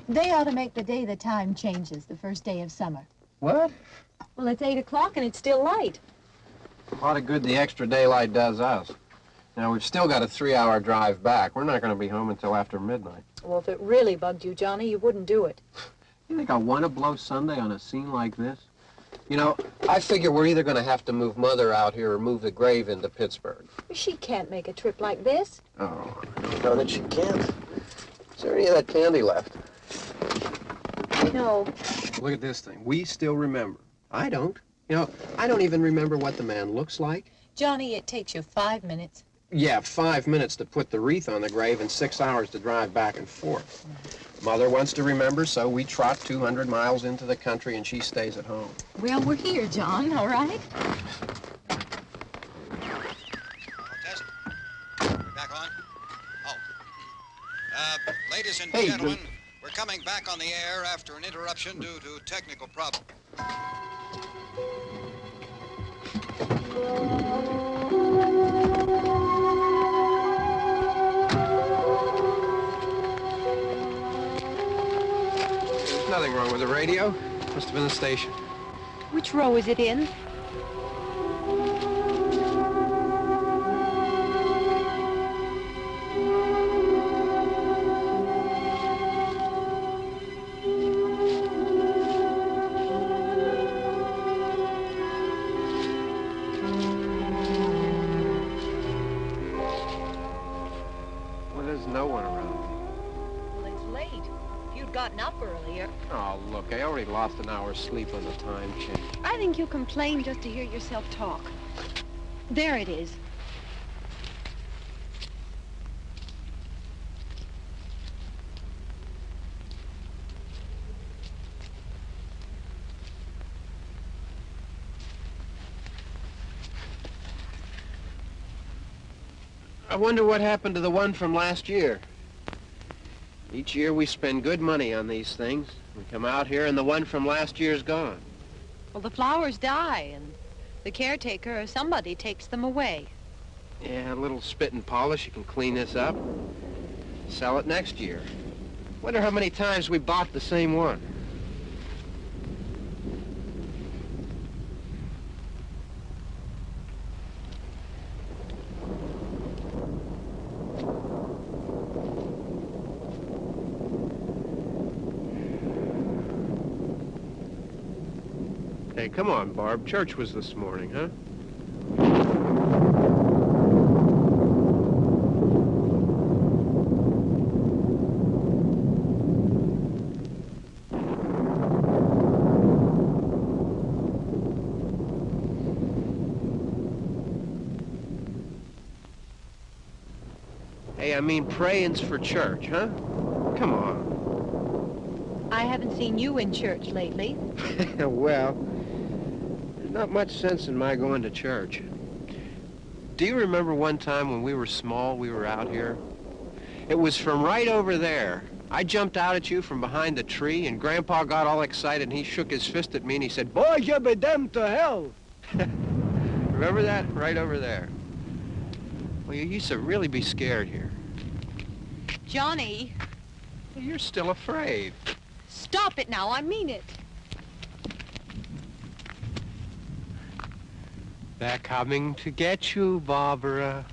They ought to make the day the time changes, the first day of summer. What? Well, it's 8 o'clock and it's still light. A lot of good the extra daylight does us. Now, we've still got a 3-hour drive back. We're not going to be home until after midnight. Well, if it really bugged you, Johnny, you wouldn't do it. You think I want to blow Sunday on a scene like this? You know, I figure we're either going to have to move Mother out here or move the grave into Pittsburgh. She can't make a trip like this. Oh, I don't know that she can't. Is there any of that candy left? No. Look at this thing. We still remember. I don't. You know, I don't even remember what the man looks like. Johnny, it takes you 5 minutes. Yeah, 5 minutes to put the wreath on the grave and 6 hours to drive back and forth. Mother wants to remember, so we trot 200 miles into the country and she stays at home. Well, we're here, John, all right? Test. We're back on. Oh. Ladies and gentlemen, we're coming back on the air after an interruption due to technical problems. There's nothing wrong with the radio. Must have been the station. Which row is it in? Oh, look, I already lost an hour's sleep on the time change. I think you complain just to hear yourself talk. There it is. I wonder what happened to the one from last year. Each year we spend good money on these things. We come out here and the one from last year's gone. Well, the flowers die and the caretaker or somebody takes them away. Yeah, a little spit and polish. You can clean this up. Sell it next year. Wonder how many times we bought the same one. Hey, come on, Barb. Church was this morning, huh? Hey, I mean praying's for church, huh? Come on. I haven't seen you in church lately. Well, there's not much sense in my going to church. Do you remember one time when we were small, we were out here? It was from right over there. I jumped out at you from behind the tree, and Grandpa got all excited, and he shook his fist at me, and he said, "Boy, you be damned to hell." Remember that? Right over there. Well, you used to really be scared here. Johnny, You're still afraid. stop it now. I mean it. They're coming to get you, Barbara.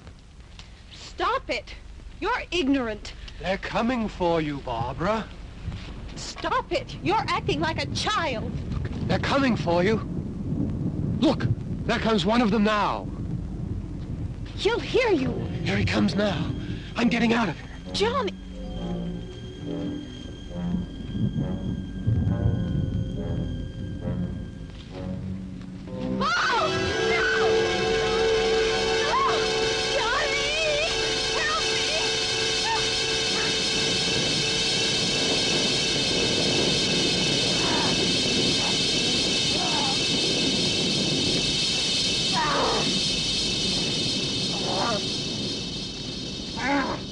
Stop it. You're ignorant. They're coming for you, Barbara. Stop it. You're acting like a child. They're coming for you. Look, there comes one of them now. He'll hear you. Here he comes now. I'm getting out of here. Johnny. Oh! No! No! Johnny! Help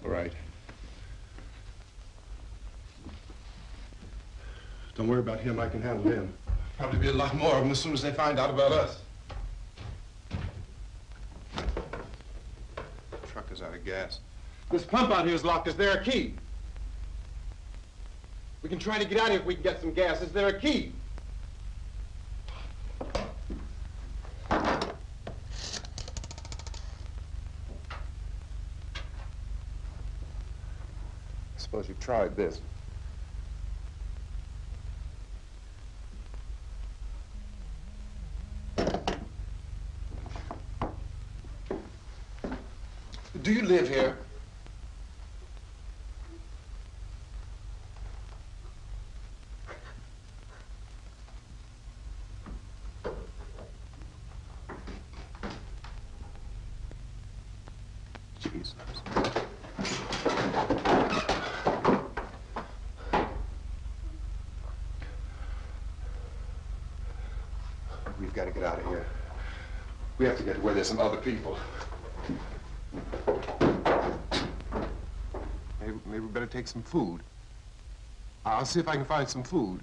All right. Don't worry about him. I can handle him. Probably be a lot more of them as soon as they find out about us. The truck is out of gas. This pump out here is locked. Is there a key? We can try to get out of here if we can get some gas. Is there a key? I suppose you've tried this. Do you live here? Jesus. We've got to get out of here. We have to get to where there's some other people. Maybe we better take some food. I'll see if I can find some food.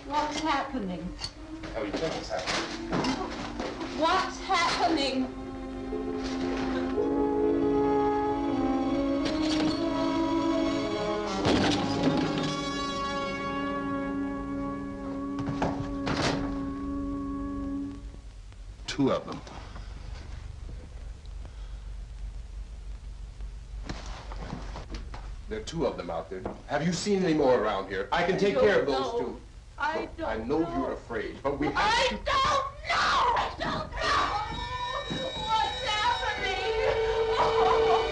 What's happening? How do you think it's happening? What's happening? Two of them. There are two of them out there. Have you seen any more around here? I can take care of those two. I know you're afraid, but we have to... don't know! I don't know! What's happening? Oh.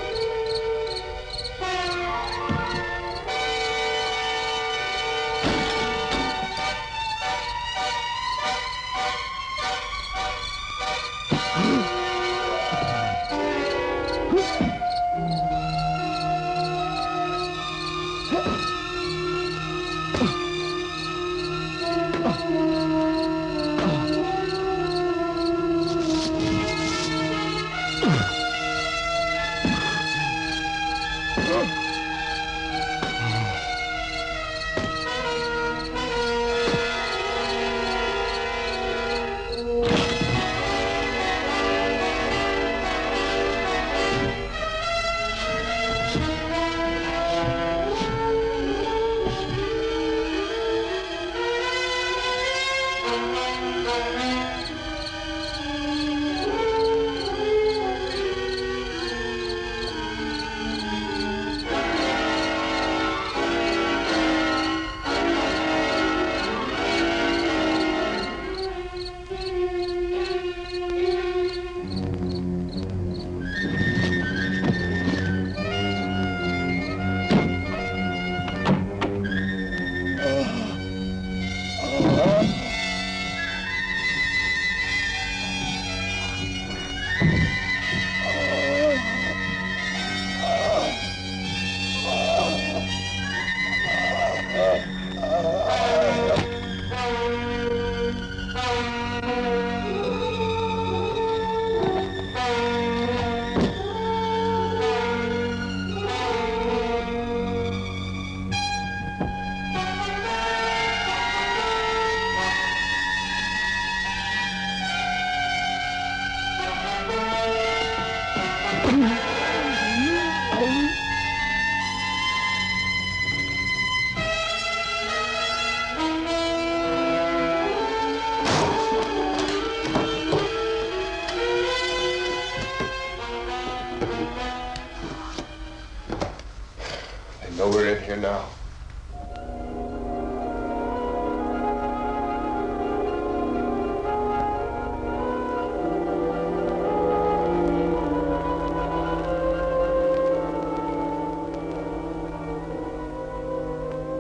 we're in here now.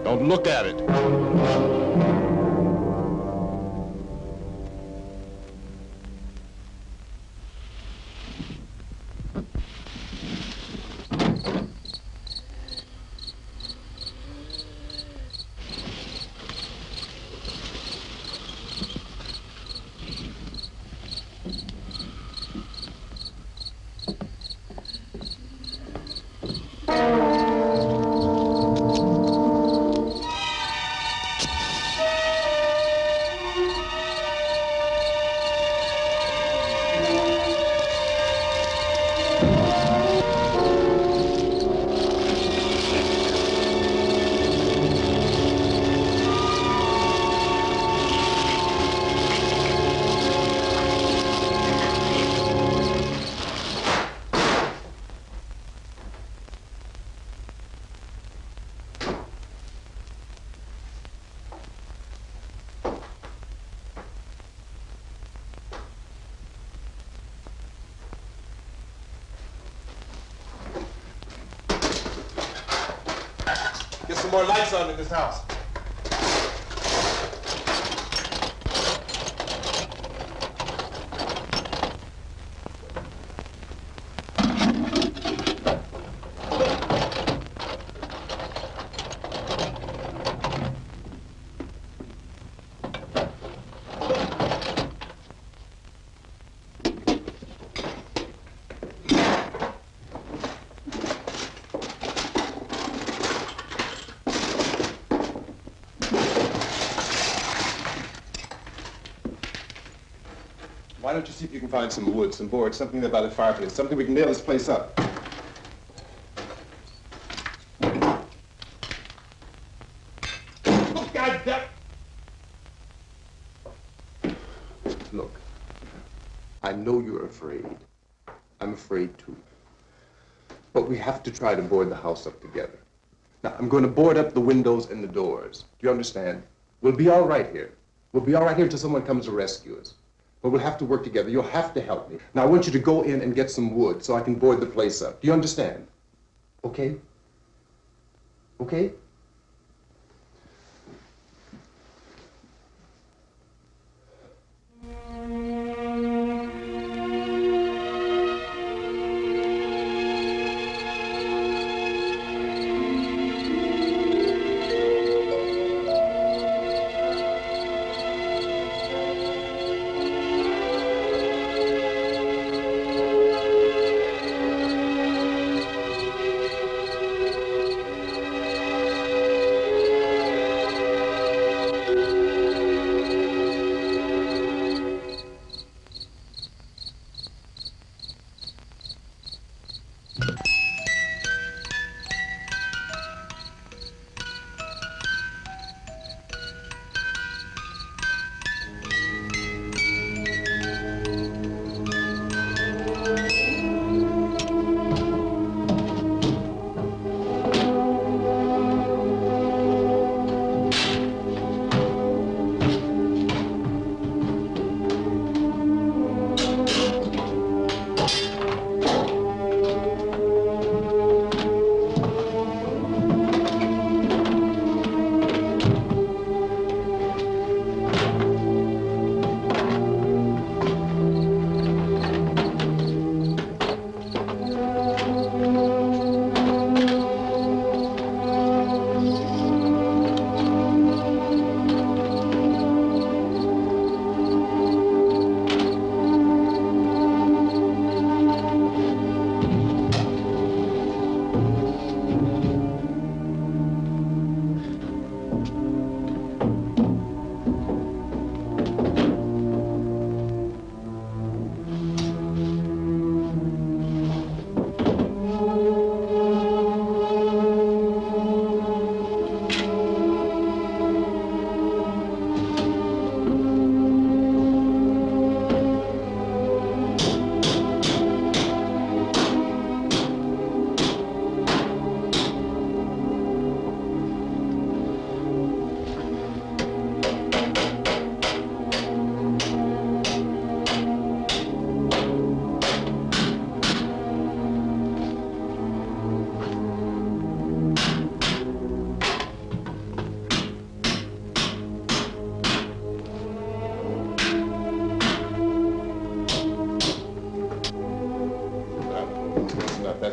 Don't look at it. Get some more lights on in this house. Why don't you see if you can find some wood, some board, something there by the fireplace, something we can nail this place up. Oh, God damn! Look, I know you're afraid. I'm afraid too. But we have to try to board the house up together. Now, I'm going to board up the windows and the doors. Do you understand? We'll be all right here. We'll be all right here until someone comes to rescue us. But we'll have to work together. You'll have to help me. Now, I want you to go in and get some wood so I can board the place up. Do you understand? Okay? Okay?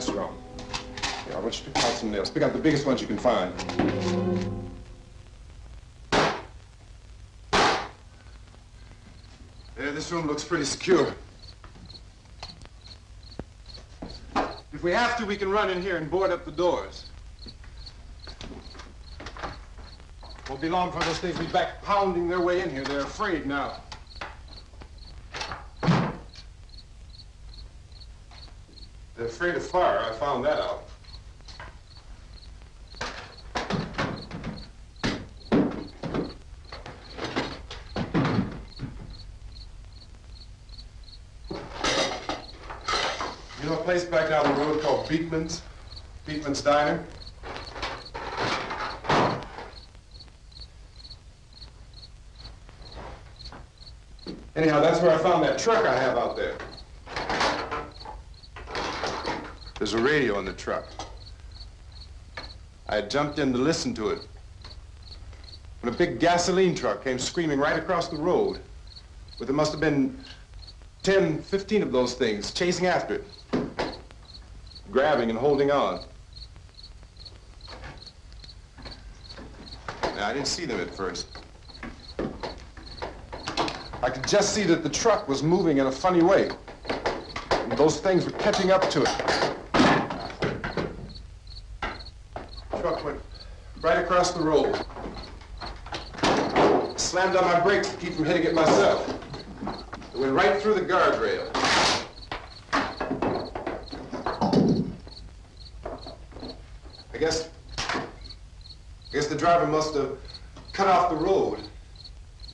that's wrong. Yeah, I want you to pick out some nails. Pick out the biggest ones you can find. Yeah, this room looks pretty secure. If we have to, we can run in here and board up the doors. Won't be long for those things to be back pounding their way in here. They're afraid now. They're afraid of fire. I found that out. You know a place back down the road called Beekman's? Beekman's Diner? Anyhow, that's where I found that truck I have out there. There's a radio in the truck. I had jumped in to listen to it when a big gasoline truck came screaming right across the road. But there must have been 10, 15 of those things chasing after it, grabbing and holding on. Now, I didn't see them at first. I could just see that the truck was moving in a funny way. And those things were catching up to it. The truck went right across the road. Slammed on my brakes to keep from hitting it myself. It went right through the guardrail. I guess the driver must have cut off the road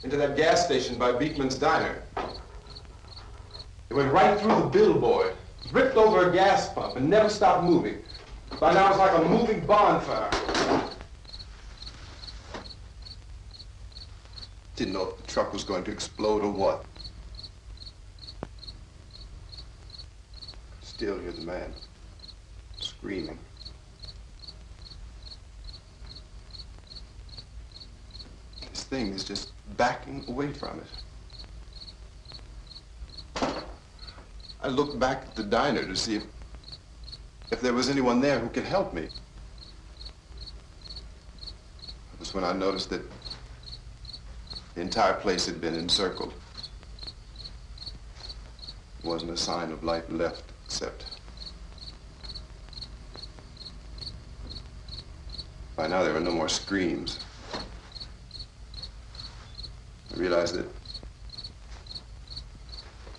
into that gas station by Beekman's Diner. It went right through the billboard, ripped over a gas pump, and never stopped moving. By now, it's like a moving bonfire. Didn't know if the truck was going to explode or what. Still hear the man screaming. This thing is just backing away from it. I looked back at the diner to see if there was anyone there who could help me. It was when I noticed that the entire place had been encircled. There wasn't a sign of life left except by now there were no more screams. I realized that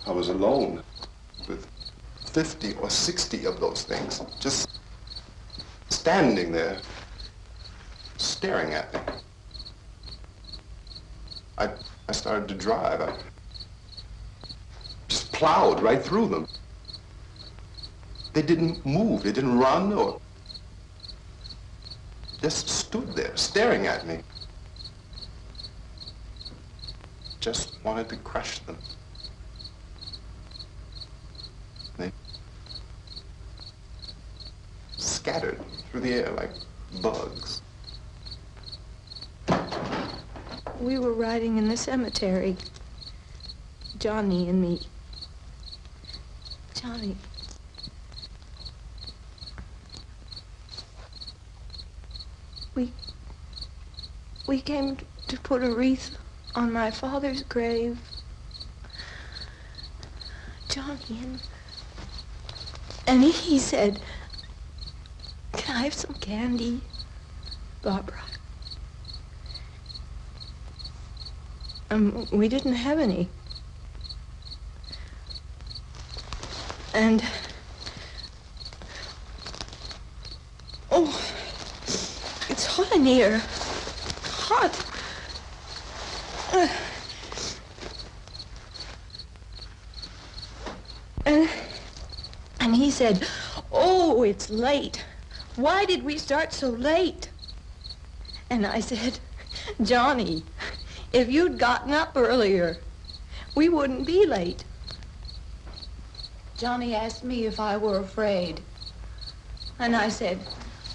I was alone with 50 or 60 of those things, just standing there, staring at me. I started to drive. I just plowed right through them. They didn't move, they didn't run or just stood there, staring at me. Just wanted to crush them. They scattered through the air like bugs. We were riding in the cemetery, Johnny and me. Johnny. We came to put a wreath on my father's grave. Johnny, and he said, "Can I have some candy, Barbara?" We didn't have any. And, oh, it's hot in here. Hot. And he said, "Oh, it's late. Why did we start so late?" And I said, "Johnny, if you'd gotten up earlier, we wouldn't be late." Johnny asked me if I were afraid. And I said,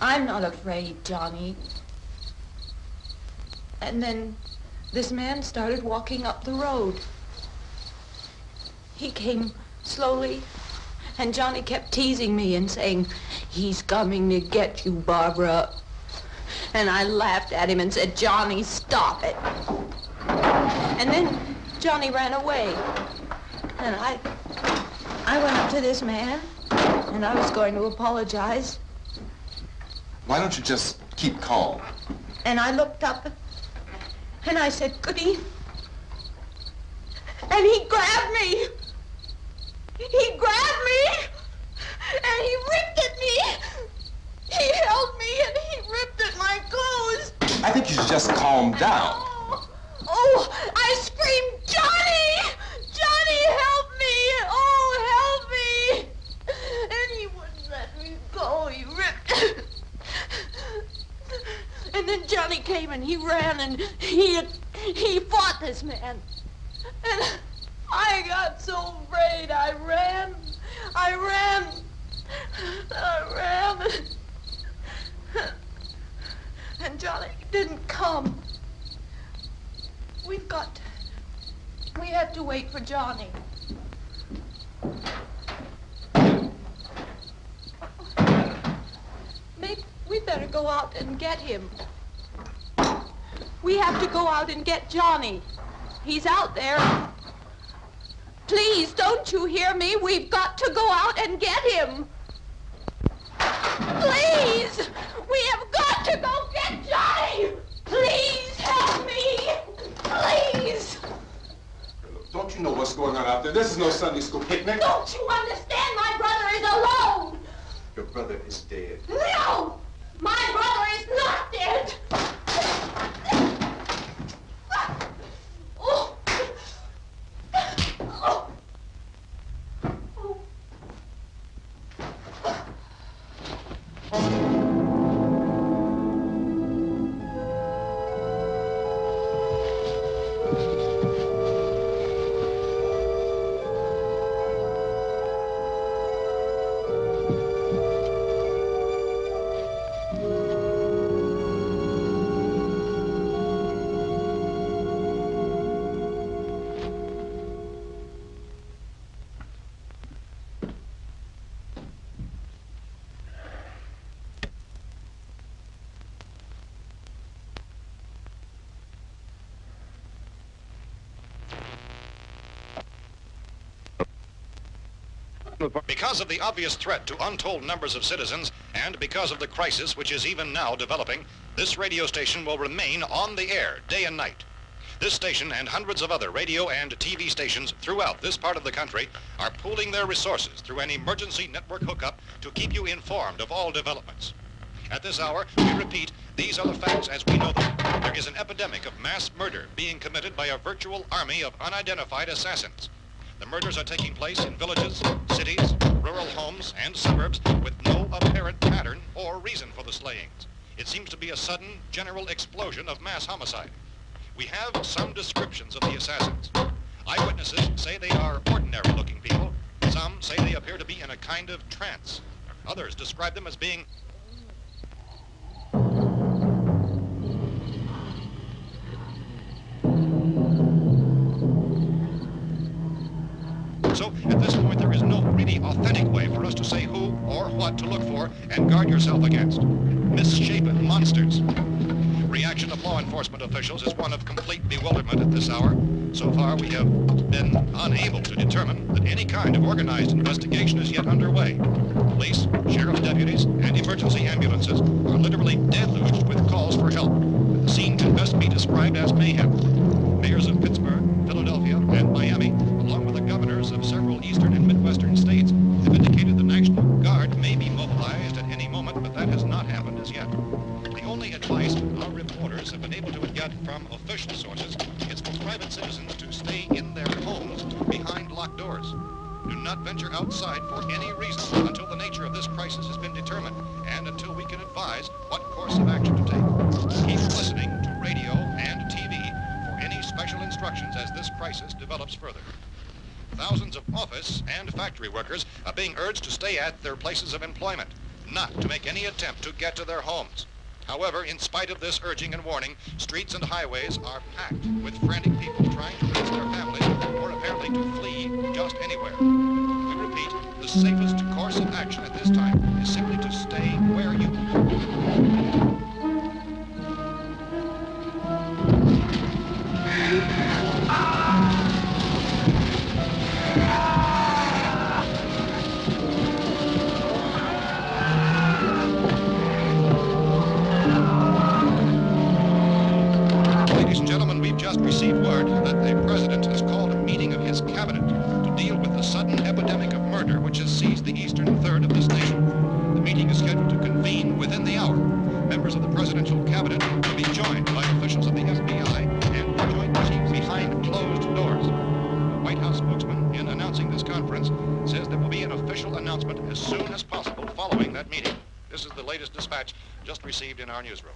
"I'm not afraid, Johnny." And then this man started walking up the road. He came slowly And Johnny kept teasing me and saying, "He's coming to get you, Barbara." And I laughed at him and said, "Johnny, stop it." And then Johnny ran away. And I went up to this man, and I was going to apologize. Why don't you just keep calm? And I looked up, and I said, "Goody." And he grabbed me. He grabbed me, and he ripped at me. He held me, and he ripped at my clothes. I think you should just calm down. Oh, I screamed, "Johnny! Johnny, help me! Oh, help me!" And he wouldn't let me go. He ripped. And then Johnny came and he ran and he fought this man. And I got so afraid. I ran. And Johnny didn't come. We have to wait for Johnny. Maybe we'd better go out and get him. We have to go out and get Johnny. He's out there. Please, don't you hear me? We've got to go out and get him. Please! We have got to go get Johnny! Please help me! Please! Don't you know what's going on out there? This is no Sunday school picnic. Don't you understand? My brother is alone! Your brother is dead. No! My brother is not dead! Oh. Oh. Because of the obvious threat to untold numbers of citizens, and because of the crisis which is even now developing, this radio station will remain on the air day and night. This station and hundreds of other radio and TV stations throughout this part of the country are pooling their resources through an emergency network hookup to keep you informed of all developments. At this hour, we repeat, these are the facts as we know them. There is an epidemic of mass murder being committed by a virtual army of unidentified assassins. The murders are taking place in villages, cities, rural homes, and suburbs with no apparent pattern or reason for the slayings. It seems to be a sudden, general explosion of mass homicide. We have some descriptions of the assassins. Eyewitnesses say they are ordinary-looking people. Some say they appear to be in a kind of trance. Others describe them as being So, at this point, there is no really authentic way for us to say who or what to look for and guard yourself against. Misshapen monsters. Reaction of law enforcement officials is one of complete bewilderment at this hour. So far, we have been unable to determine that any kind of organized investigation is yet underway. Police, sheriff's deputies, and emergency ambulances are literally deluged with calls for help. The scene can best be described as mayhem. Mayors of Pittsburgh, Philadelphia, and Miami, along with the governors of several eastern and midwestern states, have indicated the National Guard may be mobilized at any moment, but that has not happened as yet. The only advice our reporters have been able to get from official sources is for private citizens to stay in their homes behind locked doors. Do not venture outside for any reason until the nature of this crisis has been determined and until we can advise what course of action to take. Keep listening to radio and TV for any special instructions as this crisis develops further. Thousands of office and factory workers are being urged to stay at their places of employment, not to make any attempt to get to their homes. However, in spite of this urging and warning, streets and highways are packed with frantic people trying to reach their families or apparently to flee just anywhere. We repeat, the safest course of action at this time is simply to stay where you Ladies and gentlemen, we've just received word that the President has called a meeting of his cabinet to deal with the sudden epidemic of murder which has seized the eastern third of this nation. The meeting is scheduled to convene within the hour. Members of the presidential cabinet will be joined by officials of the FBI and the Joint Chiefs behind closed doors. The White House spokesman, in announcing this conference, says there will be an official announcement as soon as possible following that meeting. This is the latest dispatch just received in our newsroom.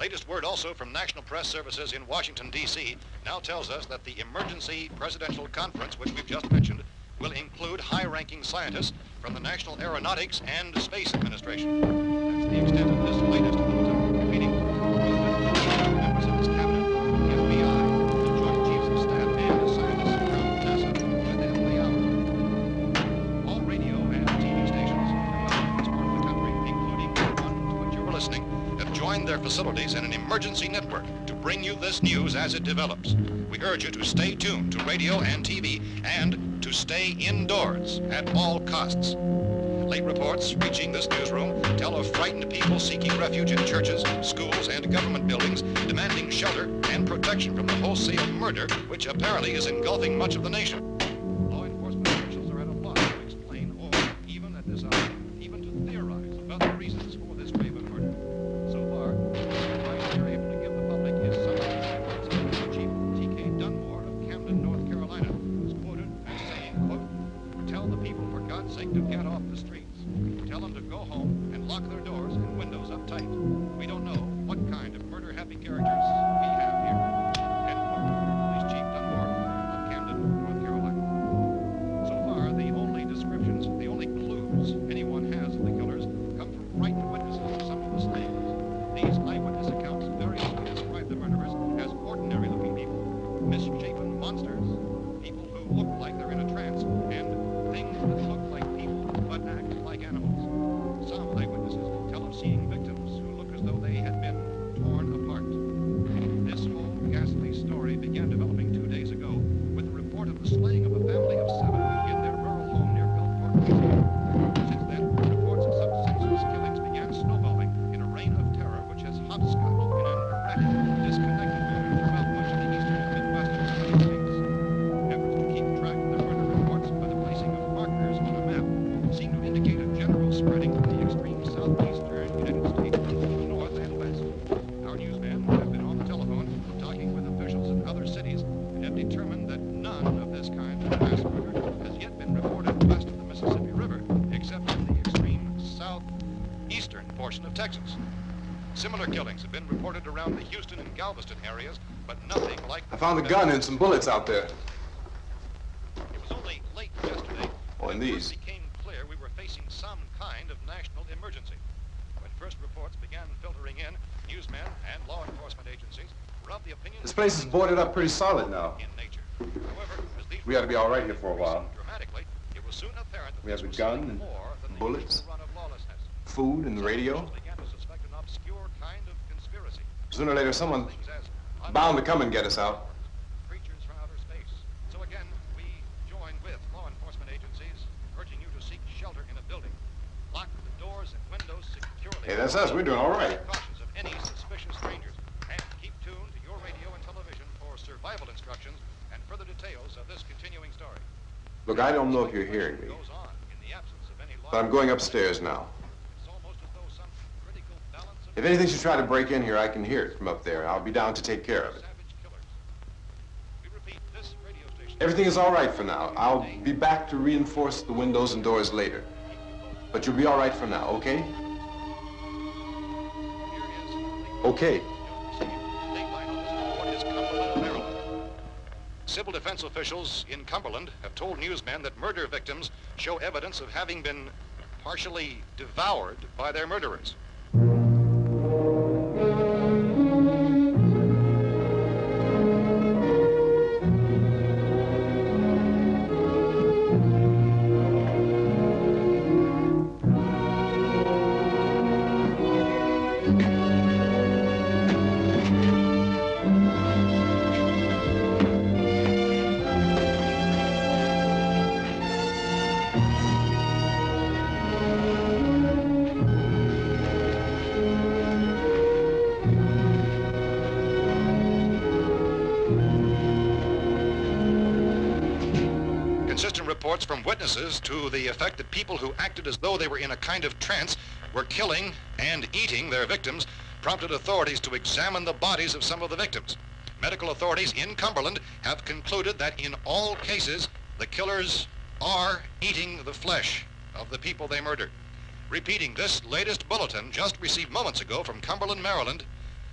Latest word also from National Press Services in Washington, D.C. now tells us that the emergency presidential conference, which we've just mentioned, will include high-ranking scientists from the National Aeronautics and Space Administration. That's the extent of this latest bulletin. Meeting members of his cabinet, the FBI, the Joint Chiefs of Staff, and scientists from NASA within the hour. All radio and TV stations from this part of the country, including the one to which you were listening, have joined their facilities in an emergency network to bring you this news as it develops. We urge you to stay tuned to radio and TV and to stay indoors at all costs. Late reports reaching this newsroom tell of frightened people seeking refuge in churches, schools, and government buildings, demanding shelter and protection from the wholesale murder which apparently is engulfing much of the nation. Law enforcement officials are at a loss to explain or, even at this hour, even to theorize about the reasons for this grave of murder. So far, the advice they're able to give the public is some of the words of Chief T.K. Dunmore of Camden, North Carolina, who's quoted as saying, quote, "Tell the people, for God's sake, to get off the streets. Tell them to go home and lock their doors and windows up tight. We don't know what kind of murder-happy characters we have here." End quote. Police Chief Dunmore of Camden, North Carolina. So far, the only descriptions, the only clues anyone has of the killers come from frightened witnesses of some of the slayings. These eyewitness accounts variously describe the murderers as ordinary-looking people, misshapen monsters, people who look like they're in a trance, and things that look like people but act like animals. Some eyewitnesses tell of seeing victims who look as though they had been torn apart. This whole ghastly story began developing 2 days ago with the report of the slaying of a family of 7 in their rural home near Gulfport, Louisiana. Since then, reports of such senseless killings began snowballing in a reign of terror which has hopscotched in an erratic, disconnected manner throughout much of the eastern and midwestern United States. Efforts to keep track of the murder reports by the placing of markers on a map seem to indicate a general spreading from the extreme southeastern United States to the north and west. Our newsmen have been on the telephone talking with officials in other cities and have determined that none of this kind of mass murder has yet been reported west of the Mississippi River, except in the extreme southeastern portion of Texas. Similar killings have been reported around the Houston and Galveston areas, but nothing like... I found a gun and some bullets out there. It was only late yesterday Oh, and that it these. first became clear we were facing some kind of national emergency. When first reports began filtering in, newsmen and law enforcement agencies were of the opinion This that place is things boarded were up pretty solid now. in nature. However, as these We ought to be all right here for a while. dramatically, it was soon apparent that We have this a was gun something and more than the bullets, usual run of lawlessness. food and the radio. Officials began to suspect an obscure kind of conspiracy. Sooner or later, someone Things as bound to come and get us out. creatures from outer space. So again, we join with law enforcement agencies, urging you to seek shelter in a building. Lock the doors and windows securely. Hey, that's us. We're doing all right. Cautions of any suspicious strangers. And keep tuned to your radio and television for survival instructions and further details of this continuing story. Look, I don't know if you're hearing me, Goes on in the absence of any law. but I'm going upstairs now. It's almost as though some critical balance of If anything should try to break in here, I can hear it from up there. I'll be down to take care of it. savage killers. We repeat, this radio station. Everything is all right for now. I'll be back to reinforce the windows and doors later. But you'll be all right for now, okay? Okay. Civil defense officials in Cumberland have told newsmen that murder victims show evidence of having been partially devoured by their murderers. reports from witnesses to the effect that people who acted as though they were in a kind of trance were killing and eating their victims prompted authorities to examine the bodies of some of the victims. Medical authorities in Cumberland have concluded that in all cases, the killers are eating the flesh of the people they murdered. Repeating this latest bulletin just received moments ago from Cumberland, Maryland,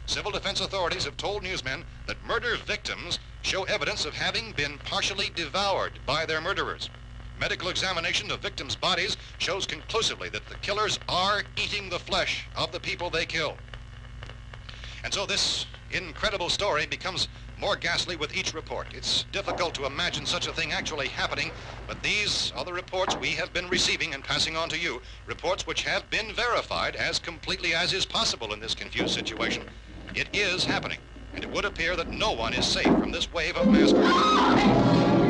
civil defense authorities have told newsmen that murder victims show evidence of having been partially devoured by their murderers. Medical examination of victims' bodies shows conclusively that the killers are eating the flesh of the people they kill. And so this incredible story becomes more ghastly with each report. It's difficult to imagine such a thing actually happening, but these are the reports we have been receiving and passing on to you, reports which have been verified as completely as is possible in this confused situation. It is happening, and it would appear that no one is safe from this wave of mass murder.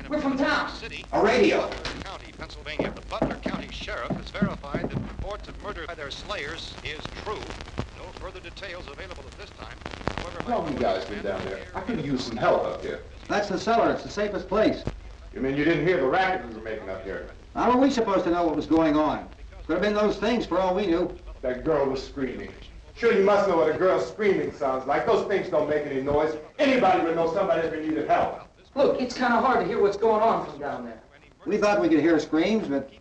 We're from town. City, A radio. County, Pennsylvania. The Butler County Sheriff has verified that reports of murder by their slayers is true. No further details available at this time. However, How long you guys been down there? I could use some help up here. That's the cellar. It's the safest place. You mean you didn't hear the racket we were making up here? How are we supposed to know what was going on? Could have been those things for all we knew. That girl was screaming. Sure, you must know what a girl screaming sounds like. Those things don't make any noise. Anybody would know somebody ever needed help. Look, it's kind of hard to hear what's going on from down there. We thought we could hear screams, but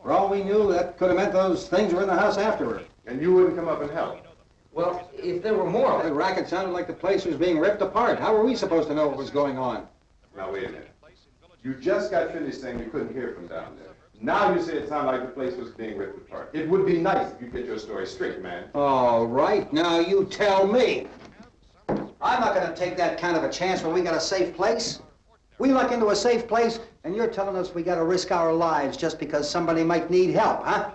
for all we knew, that could have meant those things were in the house afterward. And you wouldn't come up and help? Well, if there were more... The racket sounded like the place was being ripped apart. How were we supposed to know what was going on? Now, wait a minute. You just got finished saying you couldn't hear from down there. Now you say it sounded like the place was being ripped apart. It would be nice if you get your story straight, man. All right, now you tell me. I'm not going to take that kind of a chance when we got a safe place. We luck into a safe place, and you're telling us we got to risk our lives just because somebody might need help, huh?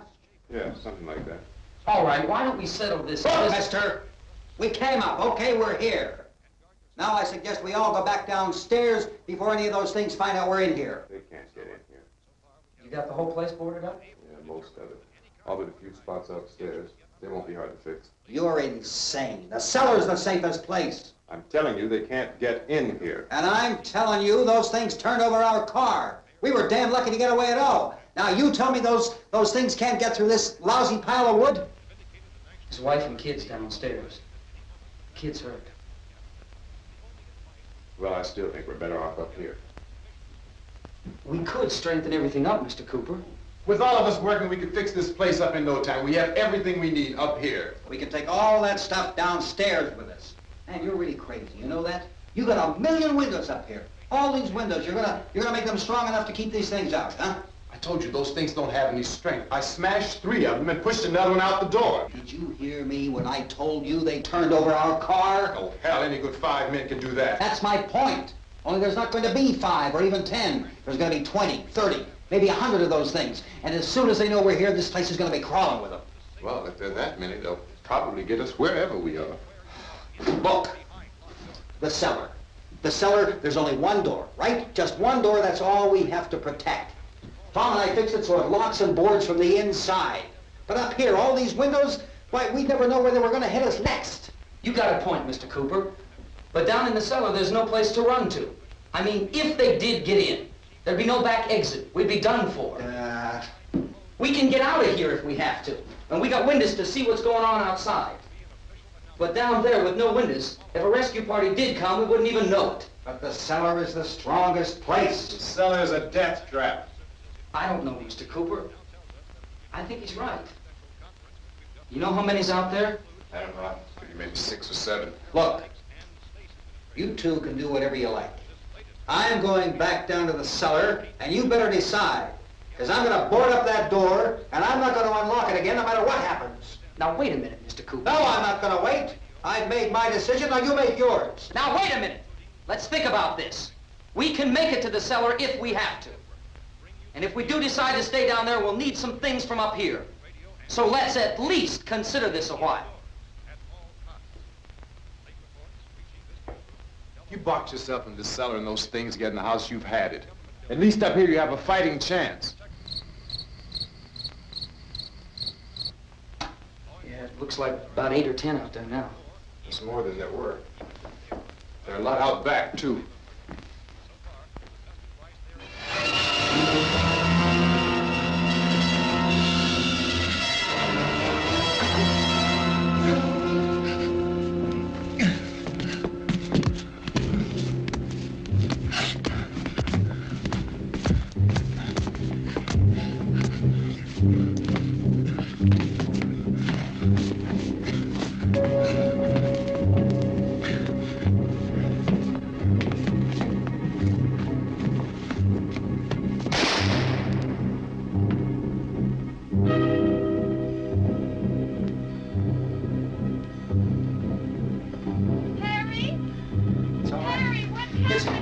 Yeah, something like that. All right, why don't we settle this... Look, mister, we came up. Okay, we're here. Now I suggest we all go back downstairs before any of those things find out we're in here. They can't get in here. You got the whole place boarded up? Yeah, most of it. All but a few spots upstairs. They won't be hard to fix. You're insane. The cellar's the safest place. I'm telling you, they can't get in here. And I'm telling you, those things turned over our car. We were damn lucky to get away at all. Now you tell me those things can't get through this lousy pile of wood? His wife and kids downstairs. Kids hurt. Well, I still think we're better off up here. We could strengthen everything up, Mr. Cooper. With all of us working, we could fix this place up in no time. We have everything we need up here. We can take all that stuff downstairs with us. Man, you're really crazy, you know that? You got 1 million windows up here. All these windows, you're gonna make them strong enough to keep these things out, huh? I told you, those things don't have any strength. I smashed 3 of them and pushed another one out the door. Did you hear me when I told you they turned over our car? Oh, hell, any good 5 men can do that. That's my point. Only there's not going to be 5 or even 10. There's going to be 20, 30, maybe 100 of those things. And as soon as they know we're here, this place is going to be crawling with them. Well, if there are that many, they'll probably get us wherever we are. Look, the cellar. The cellar, there's only one door, right? Just one door, that's all we have to protect. Tom and I fixed it so it locks and boards from the inside. But up here, all these windows, why, we'd never know where they were going to hit us next. You got a point, Mr. Cooper. But down in the cellar, there's no place to run to. I mean, if they did get in, there'd be no back exit. We'd be done for. We can get out of here if we have to. And we got windows to see what's going on outside. But down there with no windows, if a rescue party did come, we wouldn't even know it. But the cellar is the strongest place. The cellar is a death trap. I don't know, Mr. Cooper. I think he's right. You know how many's out there? I don't know. Maybe 6 or 7. Look, you two can do whatever you like. I'm going back down to the cellar, and you better decide. Because I'm going to board up that door, and I'm not going to unlock it again no matter what happens. Now, wait a minute, Mr. Cooper. No, I'm not going to wait. I've made my decision, now you make yours. Now, wait a minute. Let's think about this. We can make it to the cellar if we have to. And if we do decide to stay down there, we'll need some things from up here. So let's at least consider this a while. You box yourself in the cellar and those things get in the house, you've had it. At least up here you have a fighting chance. Yeah, Looks like about 8 or 10 out there now. It's more than there were. There are a lot out back, too.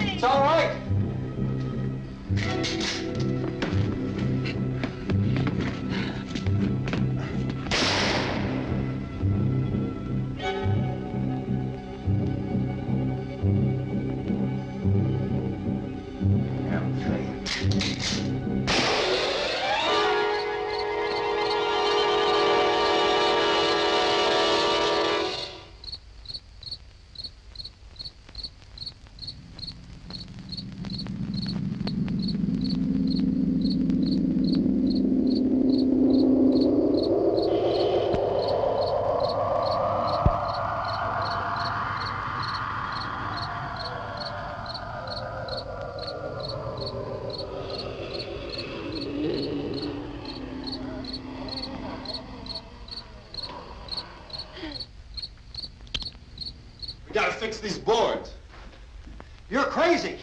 It's all right. We gotta fix these boards. You're crazy.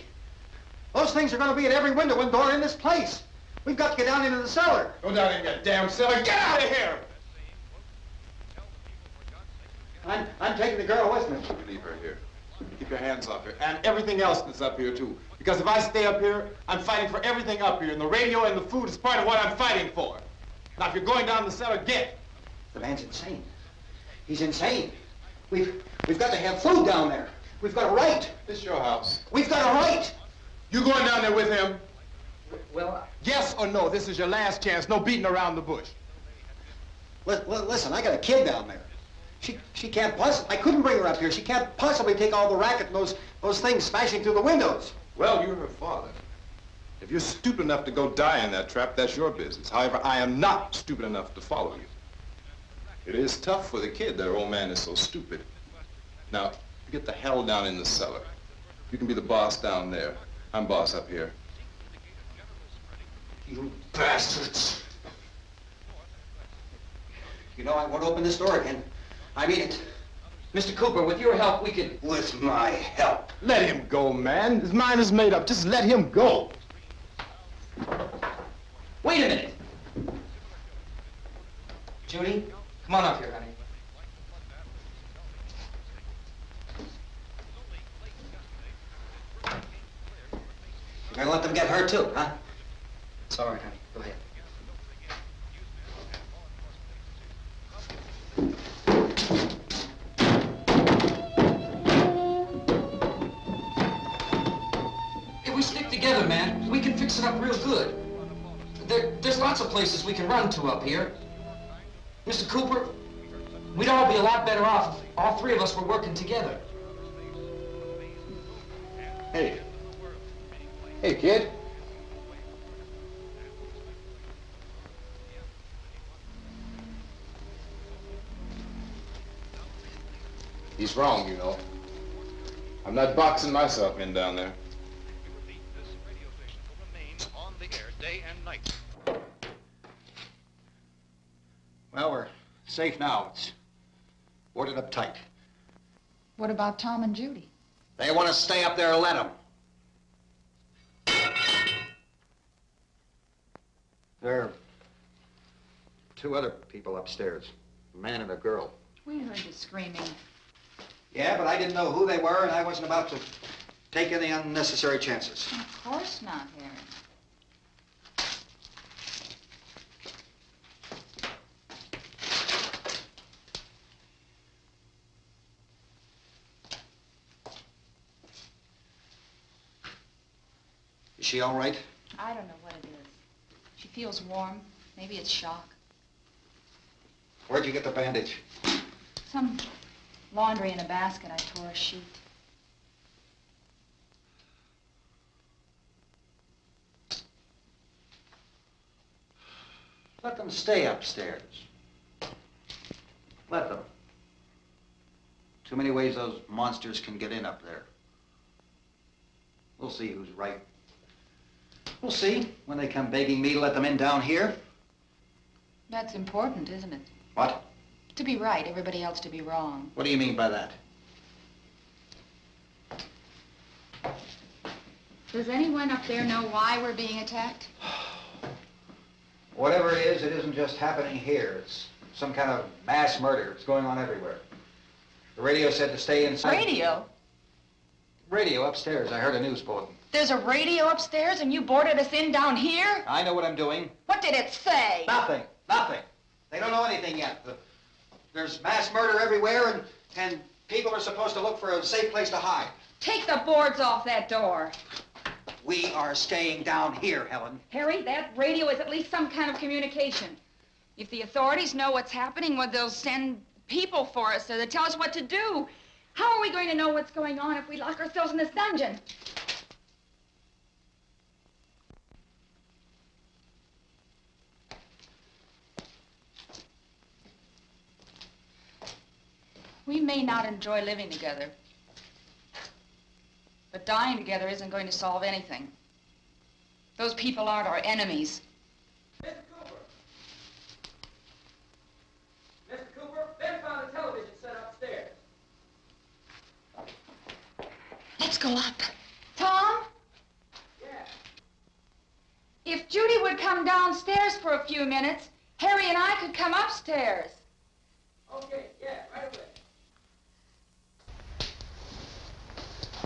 Those things are going to be at every window and door in this place. We've got to get down into the cellar. Go down in your damn cellar. Get out of here! I'm taking the girl with me. You leave her here. Keep your hands off her. And everything else that's up here, too. Because if I stay up here, I'm fighting for everything up here. And the radio and the food is part of what I'm fighting for. Now, if you're going down the cellar, get. The man's insane. He's insane. We've got to have food down there. We've got a right. This is your house. We've got a right. You going down there with him? Well, Yes or no? This is your last chance. No beating around the bush. Listen, I got a kid down there. She can't possibly, I couldn't bring her up here. She can't possibly take all the racket and those things smashing through the windows. Well, you're her father. If you're stupid enough to go die in that trap, that's your business. However, I am not stupid enough to follow you. It is tough for the kid that her old man is so stupid. Now, get the hell down in the cellar. You can be the boss down there. I'm boss up here. You bastards. You know, I won't open this door again. I mean it. Mr. Cooper, with your help, we could... With my help. Let him go, man. His mind is made up. Just let him go. Wait a minute. Judy, come on up here, honey. You're gonna let them get hurt too, huh? It's all right, honey. Go ahead. If we stick together, man, we can fix it up real good. There's lots of places we can run to up here. Mr. Cooper, we'd all be a lot better off if all three of us were working together. Hey. Hey, kid. He's wrong, you know. I'm not boxing myself in down there. This radio station will remain on the air day and night. Well, we're safe now. It's boarded up tight. What about Tom and Judy? They want to stay up there, let them. There are two other people upstairs, a man and a girl. We heard the screaming. Yeah, but I didn't know who they were, and I wasn't about to take any unnecessary chances. Of course not, Harry. Is she all right? I don't know what it is. She feels warm. Maybe it's shock. Where'd you get the bandage? Some laundry in a basket. I tore a sheet. Let them stay upstairs. Let them. Too many ways those monsters can get in up there. We'll see who's right. We'll see when they come begging me to let them in down here. That's important, isn't it? What? To be right, everybody else to be wrong. What do you mean by that? Does anyone up there know why we're being attacked? Whatever it isn't just happening here. It's some kind of mass murder. It's going on everywhere. The radio said to stay inside. Radio? Radio upstairs. I heard a news bulletin. There's a radio upstairs and you boarded us in down here? I know what I'm doing. What did it say? Nothing. Nothing. They don't know anything yet. There's mass murder everywhere, and people are supposed to look for a safe place to hide. Take the boards off that door. We are staying down here, Helen. Harry, that radio is at least some kind of communication. If the authorities know what's happening, well, they'll send people for us to tell us what to do. How are we going to know what's going on if we lock ourselves in this dungeon? We may not enjoy living together, but dying together isn't going to solve anything. Those people aren't our enemies. Mr. Cooper! Mr. Cooper, Ben found a television set upstairs. Let's go up. Tom? Yeah. If Judy would come downstairs for a few minutes, Harry and I could come upstairs. Okay, yeah, right away.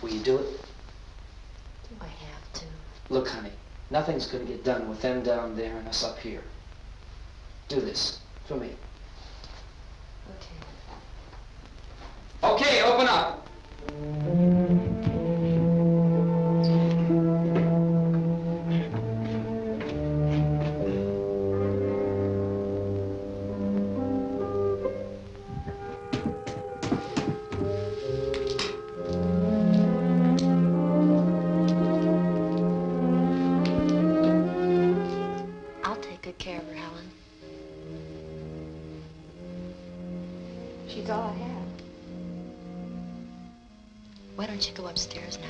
Will you do it? Do I have to? Look, honey, nothing's gonna get done with them down there and us up here. Do this for me. Okay. Okay, open up. I'll take good care of her, Helen. She's all I have. Why don't you go upstairs now?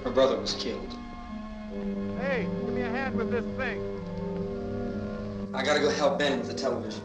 Her brother was killed. Hey, give me a hand with this thing. I gotta go help Ben with the television.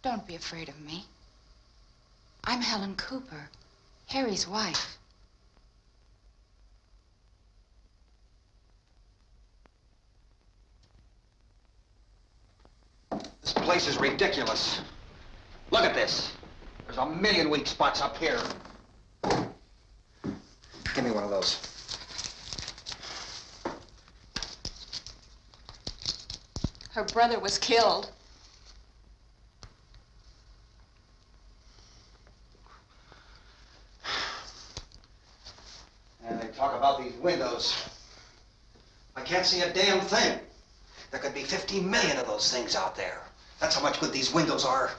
Don't be afraid of me. I'm Helen Cooper, Harry's wife. This place is ridiculous. Look at this. There's a million weak spots up here. Give me one of those. Her brother was killed. And they talk about these windows. I can't see a damn thing. There could be 15 million of those things out there. That's how much good these windows are.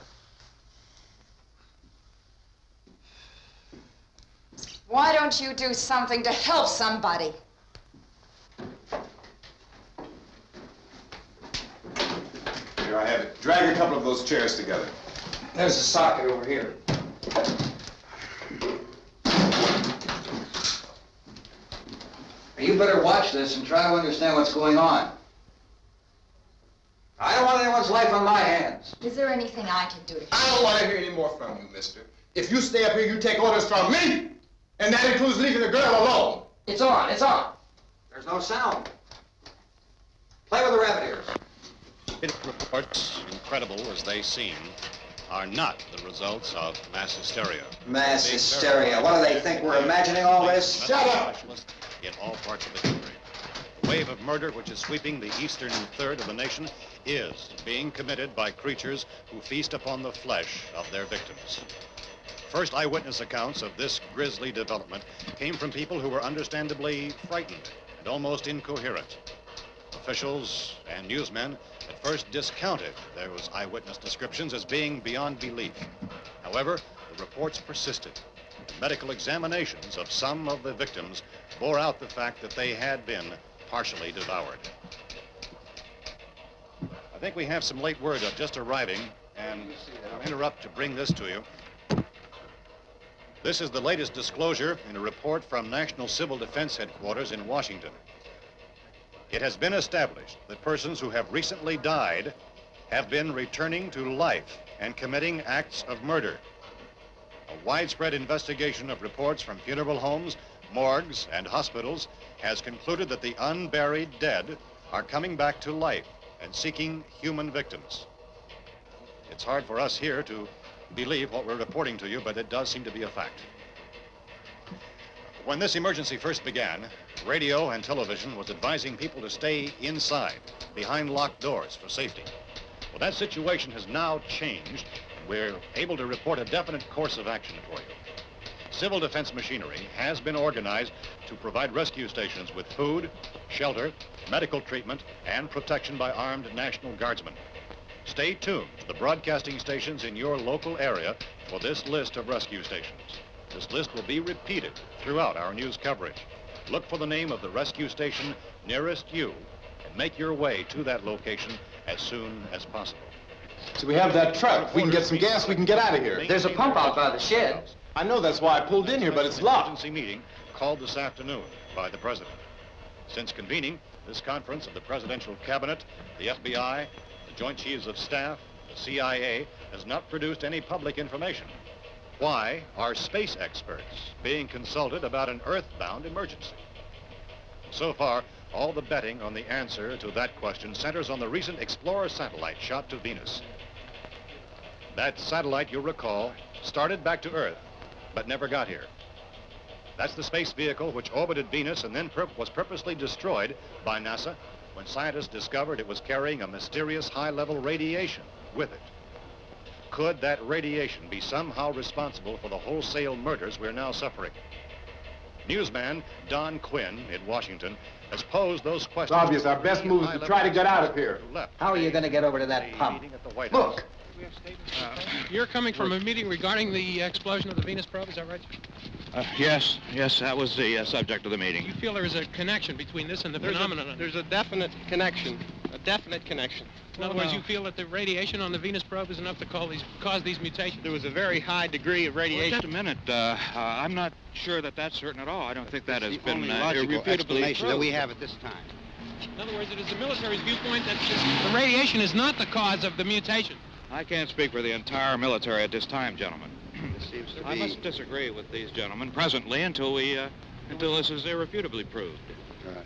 Why don't you do something to help somebody? Here I have it. Drag a couple of those chairs together. There's a socket over here. You better watch this and try to understand what's going on. I don't want anyone's life on my hands. Is there anything I can do to I don't want to hear any more from you, mister. If you stay up here, you take orders from me. And that includes leaving the girl alone. It's on, it's on. There's no sound. Play with the rabbit ears. Reports, incredible as they seem, are not the results of mass hysteria. Mass hysteria. What do they think? We're imagining all this? Shut up! In all parts of the country. The wave of murder which is sweeping the eastern third of the nation is being committed by creatures who feast upon the flesh of their victims. First eyewitness accounts of this grisly development came from people who were understandably frightened and almost incoherent. Officials and newsmen at first discounted those eyewitness descriptions as being beyond belief. However, the reports persisted. Medical examinations of some of the victims bore out the fact that they had been partially devoured. I think we have some late word just arriving, and I'll interrupt to bring this to you. This is the latest disclosure in a report from National Civil Defense Headquarters in Washington. It has been established that persons who have recently died have been returning to life and committing acts of murder. A widespread investigation of reports from funeral homes, morgues, and hospitals has concluded that the unburied dead are coming back to life and seeking human victims. It's hard for us here to believe what we're reporting to you, but it does seem to be a fact. When this emergency first began, radio and television was advising people to stay inside, behind locked doors for safety. Well, that situation has now changed. We're able to report a definite course of action for you. Civil defense machinery has been organized to provide rescue stations with food, shelter, medical treatment, and protection by armed National Guardsmen. Stay tuned to the broadcasting stations in your local area for this list of rescue stations. This list will be repeated throughout our news coverage. Look for the name of the rescue station nearest you and make your way to that location as soon as possible. So we have that truck. We can get some gas, we can get out of here. There's a pump out by the shed. I know, that's why I pulled in here, but it's locked. Emergency meeting called this afternoon by the President. Since convening this conference of the Presidential Cabinet, the FBI, the Joint Chiefs of Staff, the CIA has not produced any public information. Why are space experts being consulted about an Earth-bound emergency? So far, all the betting on the answer to that question centers on the recent Explorer satellite shot to Venus. That satellite, you'll recall, started back to Earth, but never got here. That's the space vehicle which orbited Venus and then was purposely destroyed by NASA when scientists discovered it was carrying a mysterious high-level radiation with it. Could that radiation be somehow responsible for the wholesale murders we're now suffering? Newsman Don Quinn in Washington has posed those questions. It's obvious our best move is to try to get out of here. How are you going to get over to that pump? Look. You're coming from a meeting regarding the explosion of the Venus probe, is that right? Yes, that was the subject of the meeting. You feel there is a connection between this and the phenomenon? There's a definite connection. In other words, you feel that the radiation on the Venus probe is enough to cause these mutations? There was a very high degree of radiation. Well, just a minute. I'm not sure that that's certain at all. I don't think that has been logical explanation that we have at this time. In other words, it is the military's viewpoint that the radiation is not the cause of the mutation. I can't speak for the entire military at this time, gentlemen. I must disagree with these gentlemen presently until this is irrefutably proved.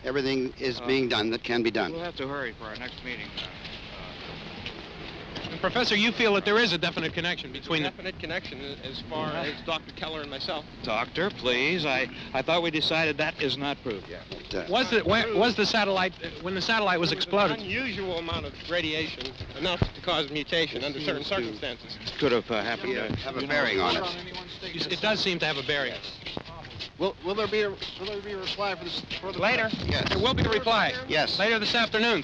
Everything is being done that can be done. We'll have to hurry for our next meeting. And Professor, you feel that there is a definite connection between them? Definite connection as far as Dr. Keller and myself. Doctor, please. I thought we decided that is not proved yet. Was the satellite, when the satellite was exploded? An unusual amount of radiation, enough to cause mutation under certain circumstances. Could have happened. Have a bearing on it. It does seem to have a bearing. Will there be a reply for the later? Yes. There will be a reply. Yes. Later this afternoon.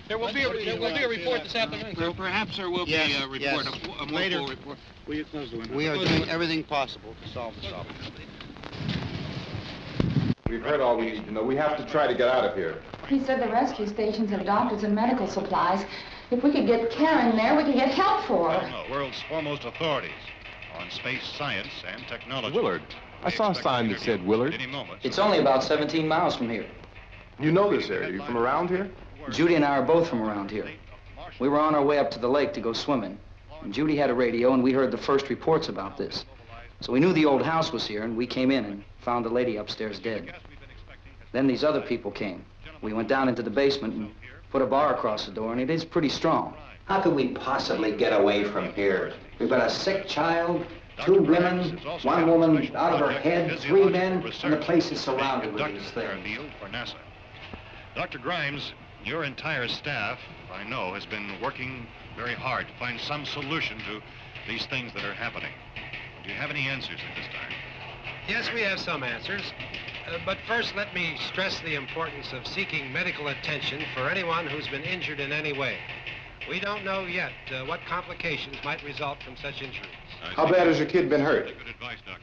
There will be a report this afternoon. Well, perhaps there will be a report, a more Later. full report. Will you close the window? We are doing everything possible to solve this problem. We've heard all we need to know. We have to try to get out of here. He said the rescue stations have doctors and medical supplies. If we could get care in there, we could get help for her. The world's foremost authorities on space science and technology. Willard. I saw a sign that said Willard. It's only about 17 miles from here. You know this area. You from around here? Judy and I are both from around here. We were on our way up to the lake to go swimming. And Judy had a radio, and we heard the first reports about this. So we knew the old house was here, and we came in and found the lady upstairs dead. Then these other people came. We went down into the basement and put a bar across the door, and it is pretty strong. How could we possibly get away from here? We've got a sick child, 2 women, 1 woman out of her head, 3 men, and the place is surrounded with these things. For NASA. Dr. Grimes, your entire staff, I know, has been working very hard to find some solution to these things that are happening. Do you have any answers at this time? Yes, we have some answers. But first, let me stress the importance of seeking medical attention for anyone who's been injured in any way. We don't know yet what complications might result from such injuries. How bad has your kid been hurt? Good advice, Doctor.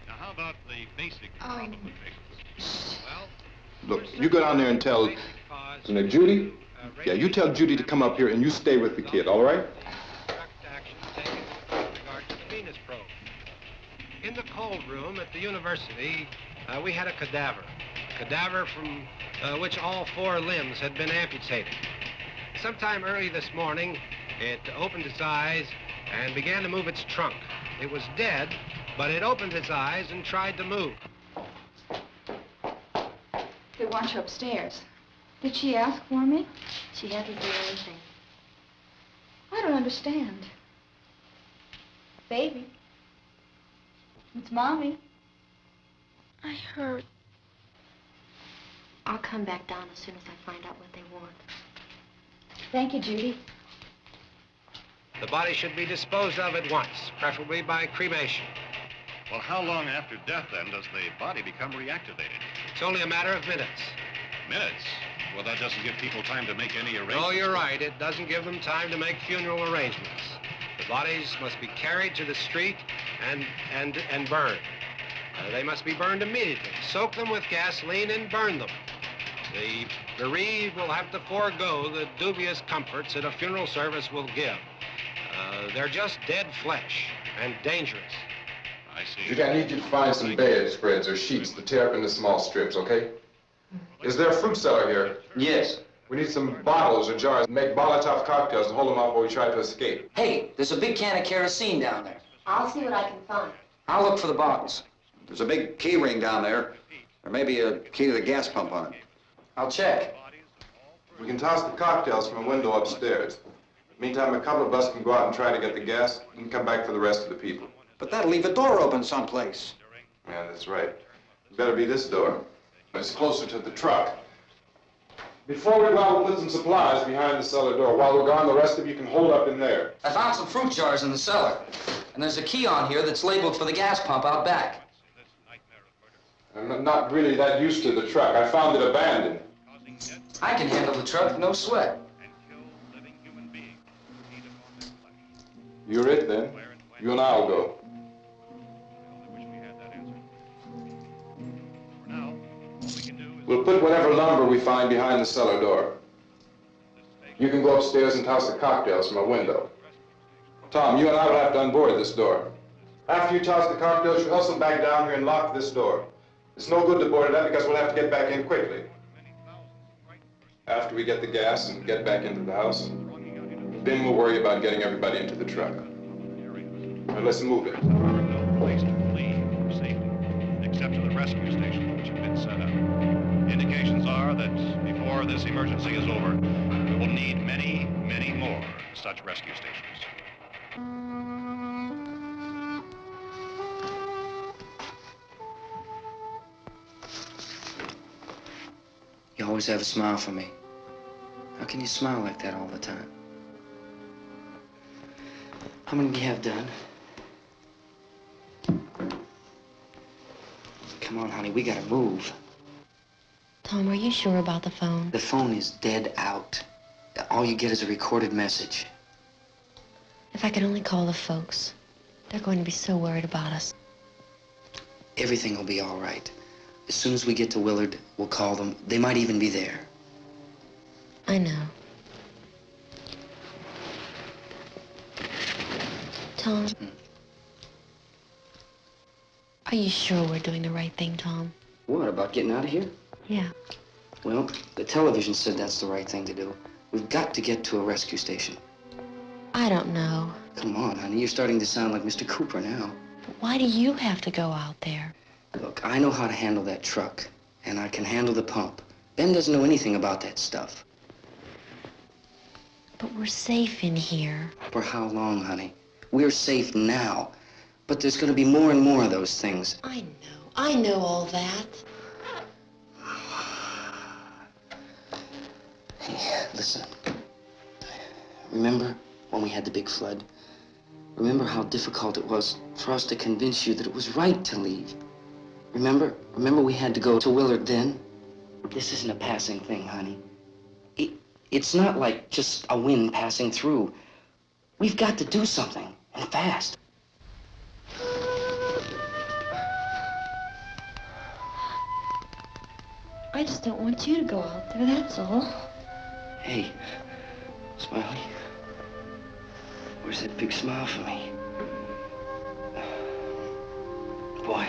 Now, how about the basic problem with patients? Well, Look, you go down there and tell, isn't it Judy? Yeah, you tell Judy to come up here and you stay with the kid, all right? Action taken with regard to the Venus probe. In the cold room at the university, we had a cadaver from which all 4 limbs had been amputated. Sometime early this morning, it opened its eyes and began to move its trunk. It was dead, but it opened its eyes and tried to move. They want you upstairs. Did she ask for me? She hasn't done anything. I don't understand. Baby. It's Mommy. I heard. I'll come back down as soon as I find out what they want. Thank you, Judy. The body should be disposed of at once, preferably by cremation. well, how long after death, then, does the body become reactivated? It's only a matter of minutes. Minutes? Well, that doesn't give people time to make any arrangements. No, you're right. It doesn't give them time to make funeral arrangements. The bodies must be carried to the street and burned. They must be burned immediately. Soak them with gasoline and burn them. The bereaved will have to forego the dubious comforts that a funeral service will give. They're just dead flesh and dangerous. I see. Judy, I need you to find some bedspreads or sheets to tear up into small strips, okay? Is there a fruit cellar here? Yes. We need some bottles or jars to make Molotov cocktails to hold them off while we try to escape. Hey, there's a big can of kerosene down there. I'll see what I can find. I'll look for the bottles. There's a big key ring down there. There may be a key to the gas pump on it. I'll check. We can toss the cocktails from a window upstairs. Meantime, a couple of us can go out and try to get the gas and come back for the rest of the people. But that'll leave a door open someplace. Yeah, that's right. It better be this door. It's closer to the truck. Before we go out, we'll put some supplies behind the cellar door. While we're gone, the rest of you can hold up in there. I found some fruit jars in the cellar. And there's a key on here that's labeled for the gas pump out back. I'm not really that used to the truck. I found it abandoned. I can handle the truck, no sweat. You're it, then. You and I'll go. We'll put whatever lumber we find behind the cellar door. You can go upstairs and toss the cocktails from a window. Tom, you and I will have to unboard this door. After you toss the cocktails, you hustle back down here and lock this door. It's no good to board it up because we'll have to get back in quickly. After we get the gas and get back into the house, then we'll worry about getting everybody into the truck. Now let's move it. No place to flee for safety, except to the rescue stations which have been set up. Indications are that before this emergency is over, we will need many, many more such rescue stations. You always have a smile for me. How can you smile like that all the time? How many do you have done? Come on, honey, we gotta move. Tom, are you sure about the phone? The phone is dead out. All you get is a recorded message. If I could only call the folks. They're going to be so worried about us. Everything will be all right. As soon as we get to Willard, we'll call them. They might even be there. I know. Tom? Are you sure we're doing the right thing, Tom? What, about getting out of here? Yeah. Well, the television said that's the right thing to do. We've got to get to a rescue station. I don't know. Come on, honey, you're starting to sound like Mr. Cooper now. But why do you have to go out there? Look, I know how to handle that truck, and I can handle the pump. Ben doesn't know anything about that stuff. But we're safe in here. For how long, honey? We're safe now, but there's going to be more and more of those things. I know all that. Hey, listen. Remember when we had the big flood? Remember how difficult it was for us to convince you that it was right to leave? Remember we had to go to Willard then? This isn't a passing thing, honey. It's not like just a wind passing through. We've got to do something, and fast. I just don't want you to go out there, that's all. Hey, Smiley. Where's that big smile for me? Boy,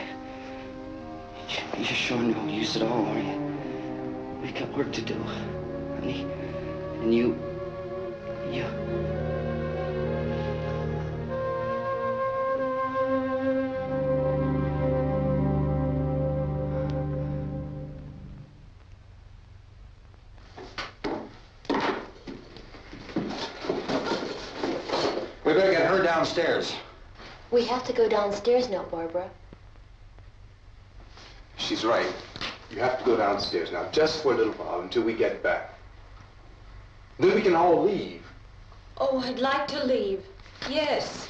you're showing no use at all, are you? We've got work to do, honey. And you... We better get her downstairs. We have to go downstairs now, Barbara. She's right. You have to go downstairs now, just for a little while, until we get back. Then we can all leave. Oh, I'd like to leave. Yes.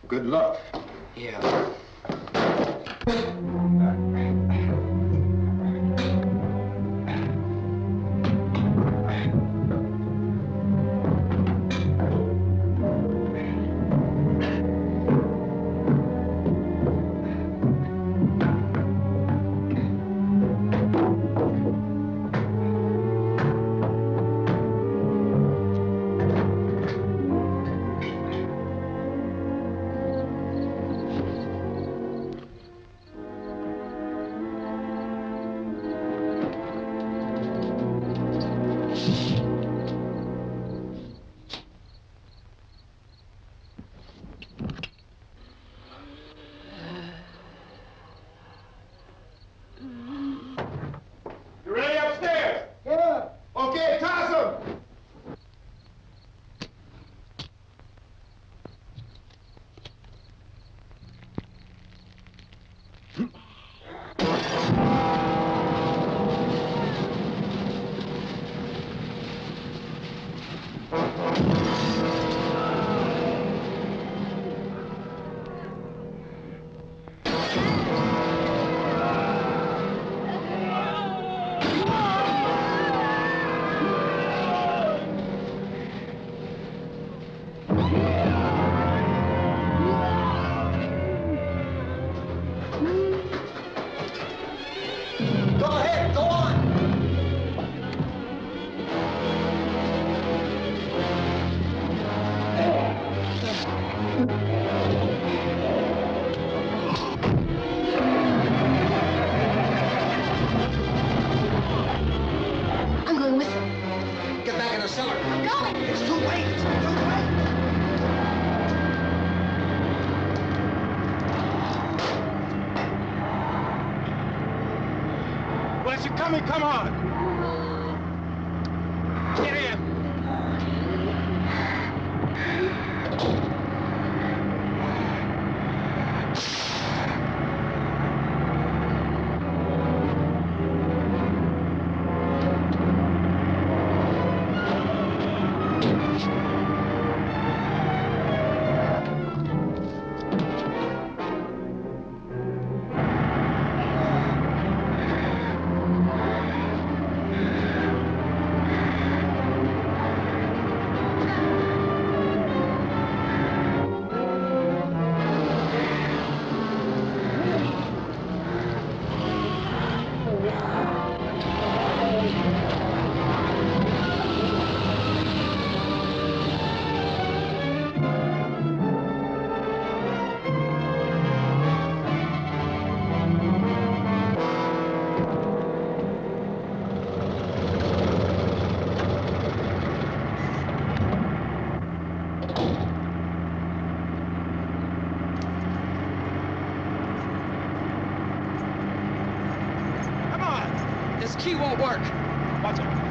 Good luck. Yeah. You ready upstairs? Yeah. Okay, toss them. Go ahead, go on. I'm going with them. Get back in the cellar. I'm going. It's too late. It's too late. Unless you're coming, come on. Get in. This key won't work. Watch it.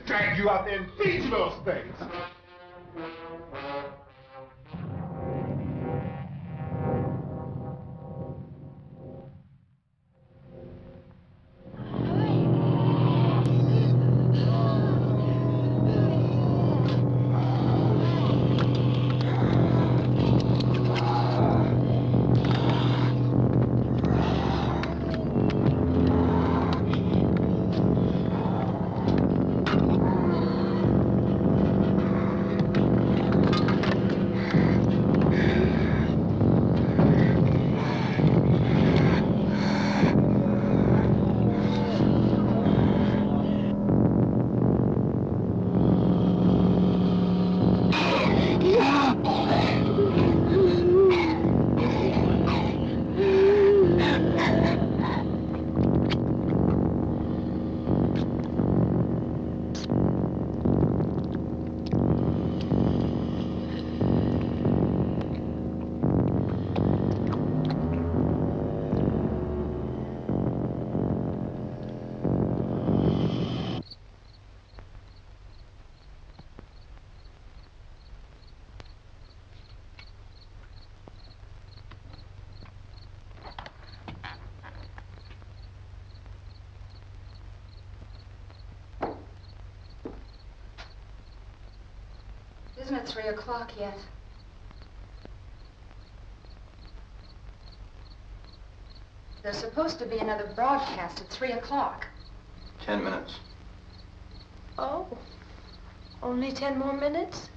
Drag you out there and feed you those things. Isn't it 3 o'clock yet? There's supposed to be another broadcast at 3 o'clock. 10 minutes. Oh, only 10 more minutes?